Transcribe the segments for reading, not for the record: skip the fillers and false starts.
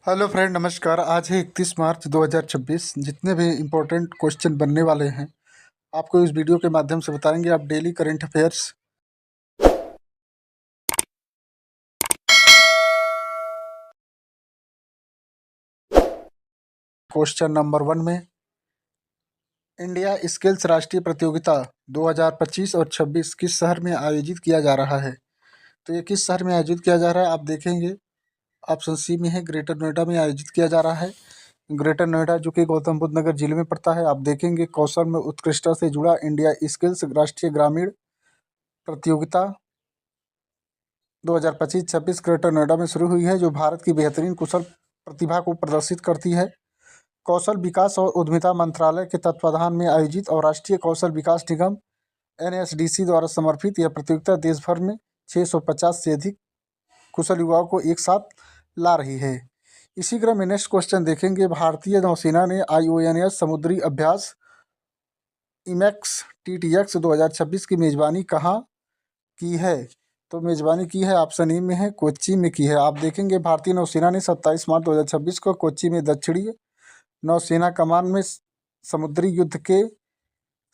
Hello friend, नमस्कार। आज है 31 मार्च 2026। जितने भी इम्पोर्टेंट क्वेश्चन बनने वाले हैं आपको इस वीडियो के माध्यम से बताएंगे। आप daily current affairs question number 1 में इंडिया स्किल्स राष्ट्रीय प्रतियोगिता 2025 और 26 किस शहर में आयोजित किया जा रहा है। तो ये किस शहर में आयोजित किया जा रहा है आप देखेंगे। ऑप्शन सी में है ग्रेटर नोएडा में आयोजित किया जा रहा है। ग्रेटर नोएडा जो कि गौतम बुद्ध नगर जिले में पड़ता है। आप देखेंगे कौशल में उत्कृष्टता से जुड़ा इंडिया स्किल्स राष्ट्रीय ग्रामीण प्रतियोगिता 2025-26 ग्रेटर नोएडा में शुरू हुई है, जो भारत की बेहतरीन कुशल प्रतिभा को प्रदर्शित करती है। कौशल विकास और उद्यमिता मंत्रालय के तत्वाधान में आयोजित और राष्ट्रीय कौशल विकास निगम NSDC द्वारा समर्थित यह प्रतियोगिता देश भर में 650 से अधिक कुशल युवाओं को एक साथ ला रही है। इसी क्रम में नेक्स्ट क्वेश्चन देखेंगे। भारतीय नौसेना ने IONS समुद्री अभ्यास IMEX TTX 2026 की मेजबानी कहाँ की है। तो मेजबानी की है ऑप्शन ए में है कोच्चि में की है। आप देखेंगे भारतीय नौसेना ने 27 मार्च 2026 को कोच्चि में दक्षिणी नौसेना कमान में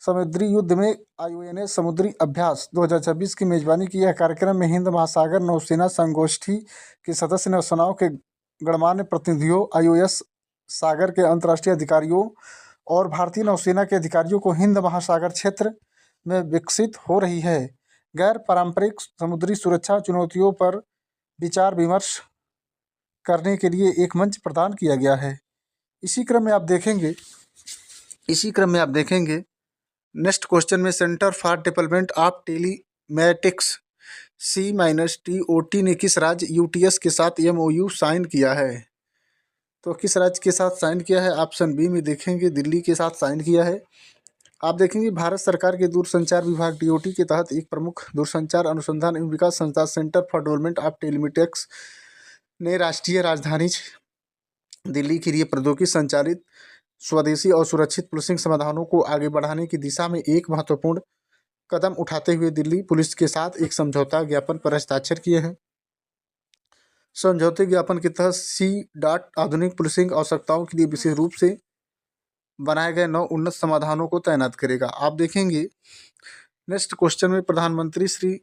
समुद्री युद्ध में IONS समुद्री अभ्यास 2026 की मेजबानी की। यह कार्यक्रम में हिंद महासागर नौसेना संगोष्ठी के सदस्य नौसेनाओं के गणमान्य प्रतिनिधियों, IOS सागर के अंतर्राष्ट्रीय अधिकारियों और भारतीय नौसेना के अधिकारियों को हिंद महासागर क्षेत्र में विकसित हो रही है गैर पारंपरिक समुद्री सुरक्षा चुनौतियों पर विचार विमर्श करने के लिए एक मंच प्रदान किया गया है। इसी क्रम में आप देखेंगे नेक्स्ट क्वेश्चन में centre for development of telematics C-TOT ने किस राज्य UTS के साथ MOU साइन किया है। तो किस राज्य के साथ साइन किया है ऑप्शन बी में देखेंगे दिल्ली के साथ साइन किया है। आप देखेंगे भारत सरकार के दूरसंचार विभाग DOT के तहत एक प्रमुख दूरसंचार अनुसंधान एवं विकास संस्था centre for development of telematics ने राष्ट्रीय राजधानी दिल्ली के लिए प्रौद्योगिकी संचालित स्वदेशी और सुरक्षित पुलिसिंग समाधानों को आगे बढ़ाने की दिशा में एक महत्वपूर्ण कदम उठाते हुए दिल्ली पुलिस के साथ एक समझौता ज्ञापन पर हस्ताक्षर किए हैं। समझौते ज्ञापन के तहत C-DOT आधुनिक पुलिसिंग आवश्यकताओं के लिए विशेष रूप से बनाए गए 9 उन्नत समाधानों को तैनात करेगा। आप देखेंगे नेक्स्ट क्वेश्चन में प्रधानमंत्री श्री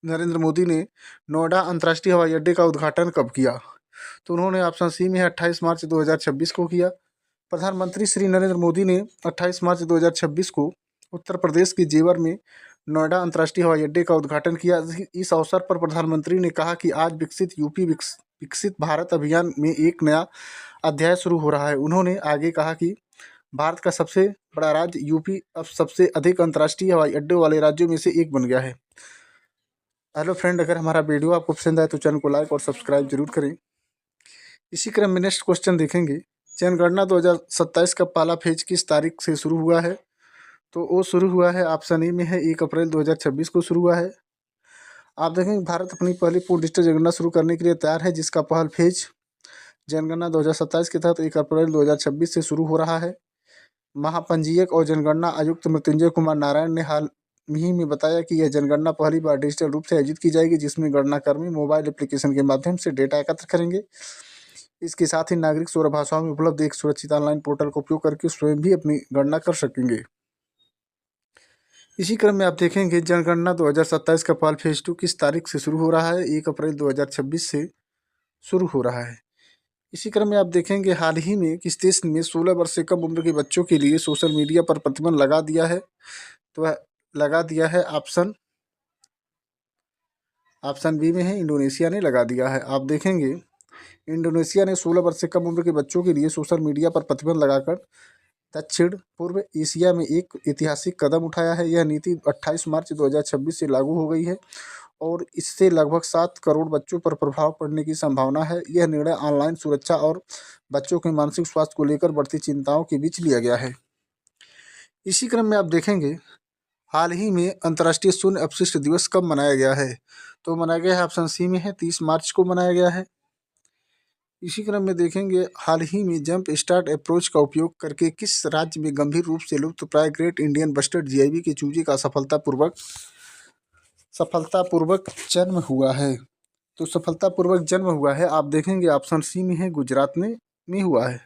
नरेंद्र मोदी ने नोएडा अंतर्राष्ट्रीय हवाई अड्डे का उद्घाटन कब किया। तो उन्होंने ऑप्शन सी में 28 मार्च 2026 को किया। प्रधानमंत्री श्री नरेंद्र मोदी ने 28 मार्च 2026 को उत्तर प्रदेश के जेवर में नोएडा अंतर्राष्ट्रीय हवाई अड्डे का उद्घाटन किया। इस अवसर पर प्रधानमंत्री ने कहा कि आज विकसित यूपी विकसित भारत अभियान में एक नया अध्याय शुरू हो रहा है। उन्होंने आगे कहा कि भारत का सबसे बड़ा राज्य यूपी अब सबसे अधिक अंतर्राष्ट्रीय हवाई अड्डों वाले राज्यों में से एक बन गया है। हेलो फ्रेंड, अगर हमारा वीडियो आपको पसंद आए तो चैनल को लाइक और सब्सक्राइब जरूर करें। इसी क्रम में नेक्स्ट क्वेश्चन देखेंगे। जनगणना 2027 का पहला फेज किस तारीख से शुरू हुआ है। तो वो शुरू हुआ है ऑप्शन ए में है 1 अप्रैल 2026 को शुरू हुआ है। आप देखेंगे भारत अपनी पहली पूर्ण डिजिटल जनगणना शुरू करने के लिए तैयार है, जिसका पहल फेज जनगणना 2027 के तहत 1 अप्रैल 2026 से शुरू हो रहा है। महापंजीयक और जनगणना आयुक्त मृत्युंजय कुमार नारायण ने हाल ही में बताया कि यह जनगणना पहली बार डिजिटल रूप से आयोजित की जाएगी, जिसमें गणनाकर्मी मोबाइल एप्लीकेशन के माध्यम से डेटा एकत्र करेंगे। इसके साथ ही नागरिक 16 भाषाओं में उपलब्ध एक सुरक्षित ऑनलाइन पोर्टल का उपयोग करके स्वयं भी अपनी गणना कर सकेंगे। इसी क्रम में आप देखेंगे जनगणना 2027 का पहल फेज 2 किस तारीख से शुरू हो रहा है। 1 अप्रैल 2026 से शुरू हो रहा है। इसी क्रम में आप देखेंगे हाल ही में किस देश ने 16 वर्ष से कम उम्र के बच्चों के लिए सोशल मीडिया पर प्रतिबंध लगा दिया है। तो वह लगा दिया है ऑप्शन बी में है इंडोनेशिया ने लगा दिया है। आप देखेंगे इंडोनेशिया ने 16 वर्ष से कम उम्र के बच्चों के लिए सोशल मीडिया पर प्रतिबंध लगाकर दक्षिण पूर्व एशिया में एक ऐतिहासिक कदम उठाया है। यह नीति 28 मार्च 2026 से लागू हो गई है और इससे लगभग 7 करोड़ बच्चों पर प्रभाव पड़ने की संभावना है। यह निर्णय ऑनलाइन सुरक्षा और बच्चों के मानसिक स्वास्थ्य को लेकर बढ़ती चिंताओं के बीच लिया गया है। इसी क्रम में आप देखेंगे हाल ही में अंतर्राष्ट्रीय शून्य अपशिष्ट दिवस कब मनाया गया है। तो मनाया गया है ऑप्शन सी में है 30 मार्च को मनाया गया है। इसी क्रम में देखेंगे हाल ही में जंप स्टार्ट अप्रोच का उपयोग करके किस राज्य में गंभीर रूप से लुप्तप्राय ग्रेट इंडियन बस्टर्ड GIV के चूजे का सफलतापूर्वक जन्म हुआ है। तो सफलतापूर्वक जन्म हुआ है, आप देखेंगे ऑप्शन सी में है, गुजरात में हुआ है।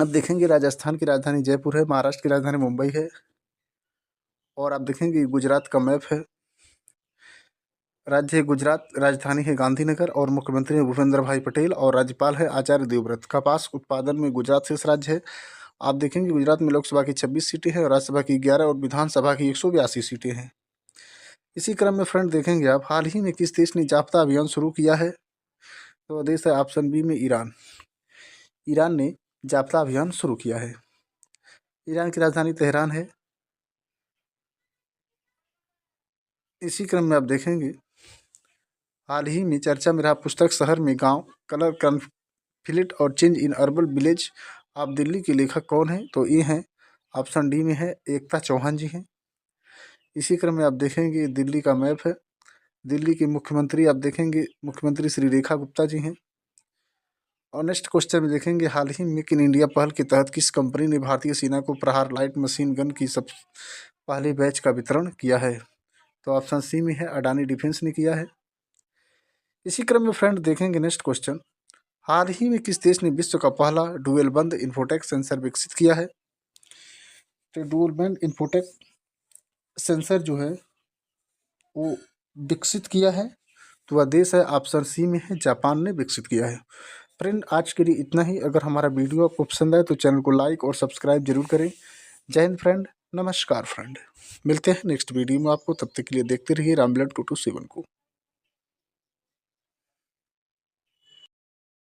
अब देखेंगे राजस्थान की राजधानी जयपुर है, महाराष्ट्र की राजधानी मुंबई है, और आप देखेंगे गुजरात का मैप है। राज्य है गुजरात, राजधानी है गांधीनगर, और मुख्यमंत्री है भूपेंद्र भाई पटेल, और राज्यपाल है आचार्य देवव्रत। कपास उत्पादन में गुजरात शीर्ष राज्य है। आप देखेंगे गुजरात में लोकसभा की 26 सीटें हैं और राज्यसभा की 11 और विधानसभा की 182 सीटें हैं। इसी क्रम में फ्रेंड देखेंगे आप, हाल ही में किस देश ने जाप्ता अभियान शुरू किया है? तो देश है ऑप्शन बी में ईरान। ईरान ने जाप्ता अभियान शुरू किया है। ईरान की राजधानी तेहरान है। इसी क्रम में आप देखेंगे हाल ही में चर्चा में रहा पुस्तक शहर में गांव, कलर कन्फ्लिक्ट और चेंज इन अर्बन विलेज आप दिल्ली के लेखक कौन हैं? तो ये हैं ऑप्शन डी में है, एकता चौहान जी हैं। इसी क्रम में आप देखेंगे दिल्ली का मैप है। दिल्ली के मुख्यमंत्री आप देखेंगे मुख्यमंत्री श्री रेखा गुप्ता जी हैं। और नेक्स्ट क्वेश्चन में देखेंगे हाल ही में मेक इन इंडिया पहल के तहत किस कंपनी ने भारतीय सेना को प्रहार लाइट मशीन गन की सब पहले बैच का वितरण किया है? तो ऑप्शन सी में है, अडानी डिफेंस ने किया है। इसी क्रम में फ्रेंड देखेंगे नेक्स्ट क्वेश्चन, हाल ही में किस देश ने विश्व का पहला डुअल बैंड इन्फोटेक सेंसर विकसित किया है? तो डुअल बैंड इन्फोटेक सेंसर जो है वो विकसित किया है, तो वह देश है ऑप्शन सी में है, जापान ने विकसित किया है। फ्रेंड आज के लिए इतना ही। अगर हमारा वीडियो आपको पसंद आए तो चैनल को लाइक और सब्सक्राइब जरूर करें। जय हिंद फ्रेंड, नमस्कार फ्रेंड। मिलते हैं नेक्स्ट वीडियो में आपको, तब तक के लिए देखते रहिए रामलट 227 को।